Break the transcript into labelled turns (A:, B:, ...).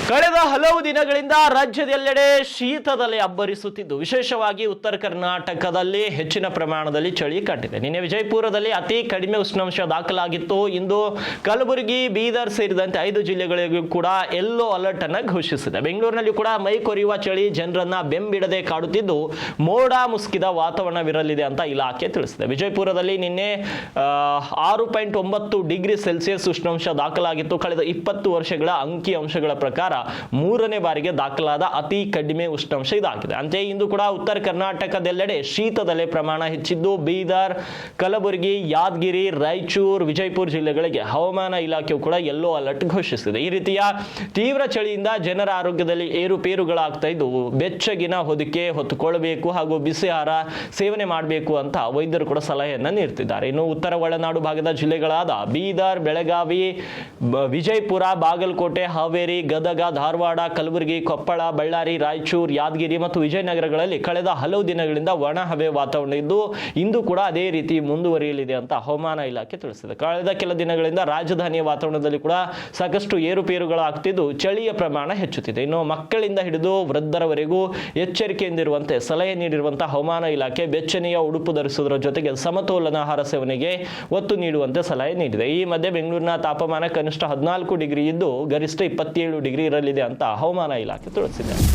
A: ಕಳೆದ ಹಲವು ದಿನಗಳಿಂದ ರಾಜ್ಯದೆಲ್ಲೆಡೆ ಶೀತದಲ್ಲಿ ಅಬ್ಬರಿಸುತ್ತಿದ್ದು ವಿಶೇಷವಾಗಿ ಉತ್ತರ ಕರ್ನಾಟಕದಲ್ಲಿ ಹೆಚ್ಚಿನ ಪ್ರಮಾಣದಲ್ಲಿ ಚಳಿ ಕಂಡಿದೆ. ನಿನ್ನೆ ವಿಜಯಪುರದಲ್ಲಿ ಅತಿ ಕಡಿಮೆ ಉಷ್ಣಾಂಶ ದಾಖಲಾಗಿತ್ತು. ಇಂದು ಕಲಬುರಗಿ, ಬೀದರ್ ಸೇರಿದಂತೆ 5 ಜಿಲ್ಲೆಗಳಿಗೂ ಕೂಡ ಯೆಲ್ಲೋ ಅಲರ್ಟ್ ಅನ್ನು ಘೋಷಿಸಿದೆ. ಬೆಂಗಳೂರಿನಲ್ಲಿ ಕೂಡ ಮೈ ಕೊರೆಯುವ ಚಳಿ ಜನರನ್ನ ಬೆಂಬಿಡದೆ ಕಾಡುತ್ತಿದ್ದು ಮೋಡ ಮುಸುಕಿದ ವಾತಾವರಣವಿರಲಿದೆ ಅಂತ ಇಲಾಖೆ ತಿಳಿಸಿದೆ. ವಿಜಯಪುರದಲ್ಲಿ ನಿನ್ನೆ 6.9 ಡಿಗ್ರಿ ಸೆಲ್ಸಿಯಸ್ ಉಷ್ಣಾಂಶ ದಾಖಲಾಗಿತ್ತು. ಕಳೆದ 20 ವರ್ಷಗಳ ಅಂಕಿ ಅಂಶಗಳ ಪ್ರಕಾರ 3ನೇ ಬಾರಿಗೆ ದಾಖಲಾದ ಅತಿ ಕಡಿಮೆ ಉಷ್ಣಾಂಶ ಇದಾಗಿದೆ. ಅಂತೆಯೇ ಇಂದು ಕೂಡ ಉತ್ತರ ಕರ್ನಾಟಕದೆಲ್ಲೆಡೆ ಶೀತದಲೆ ಪ್ರಮಾಣ ಹೆಚ್ಚಿದ್ದು ಬೀದರ್, ಕಲಬುರಗಿ, ಯಾದಗಿರಿ, ರಾಯಚೂರು, ವಿಜಯಪುರ ಜಿಲ್ಲೆಗಳಿಗೆ ಹವಾಮಾನ ಇಲಾಖೆಯು ಕೂಡ ಯೆಲ್ಲೋ ಅಲರ್ಟ್ ಘೋಷಿಸಿದೆ. ಈ ರೀತಿಯ ತೀವ್ರ ಚಳಿಯಿಂದ ಜನರ ಆರೋಗ್ಯದಲ್ಲಿ ಏರುಪೇರುಗಳಾಗ್ತಾ ಇದ್ದು ಬೆಚ್ಚಗಿನ ಹೊದಿಕೆ ಹೊತ್ತುಕೊಳ್ಳಬೇಕು ಹಾಗೂ ಬಿಸಿ ಆಹಾರ ಸೇವನೆ ಮಾಡಬೇಕು ಅಂತ ವೈದ್ಯರು ಕೂಡ ಸಲಹೆಯನ್ನ ನೀಡುತ್ತಿದ್ದಾರೆ. ಇನ್ನು ಉತ್ತರ ಒಳನಾಡು ಭಾಗದ ಜಿಲ್ಲೆಗಳಾದ ಬೀದರ್, ಬೆಳಗಾವಿ, ವಿಜಯಪುರ, ಬಾಗಲಕೋಟೆ, ಹಾವೇರಿ, ಗದಗ, ಧಾರವಾಡ, ಕಲಬುರಗಿ, ಕೊಪ್ಪಳ, ಬಳ್ಳಾರಿ, ರಾಯಚೂರು, ಯಾದಗಿರಿ ಮತ್ತು ವಿಜಯನಗರಗಳಲ್ಲಿ ಕಳೆದ ಹಲವು ದಿನಗಳಿಂದ ಒಣ ಹವೆ ವಾತಾವರಣ ಇದ್ದು ಇಂದು ಕೂಡ ಅದೇ ರೀತಿ ಮುಂದುವರಿಯಲಿದೆ ಅಂತ ಹವಾಮಾನ ಇಲಾಖೆ ತಿಳಿಸಿದೆ. ಕಳೆದ ಕೆಲ ದಿನಗಳಿಂದ ರಾಜಧಾನಿಯ ವಾತಾವರಣದಲ್ಲಿ ಕೂಡ ಸಾಕಷ್ಟು ಏರುಪೇರುಗಳಾಗ್ತಿದ್ದು ಚಳಿಯ ಪ್ರಮಾಣ ಹೆಚ್ಚುತ್ತಿದೆ. ಇನ್ನು ಮಕ್ಕಳಿಂದ ಹಿಡಿದು ವೃದ್ಧರವರೆಗೂ ಎಚ್ಚರಿಕೆಯಿಂದಿರುವಂತೆ ಸಲಹೆ ನೀಡಿರುವಂತಹ ಹವಾಮಾನ ಇಲಾಖೆ ಬೆಚ್ಚನೆಯ ಉಡುಪು ಧರಿಸುವುದರ ಜೊತೆಗೆ ಸಮತೋಲನ ಆಹಾರ ಸೇವನೆಗೆ ಒತ್ತು ನೀಡುವಂತೆ ಸಲಹೆ ನೀಡಿದೆ. ಈ ಮಧ್ಯೆ ಬೆಂಗಳೂರಿನ ತಾಪಮಾನ ಕನಿಷ್ಠ 14 ಡಿಗ್ರಿ ಇದ್ದು ಗರಿಷ್ಠ 27 ಡಿಗ್ರಿ ಇರಲಿದೆ ಅಂತ ಹವಾಮಾನ ಇಲಾಖೆ ತಿಳಿಸಿದೆ.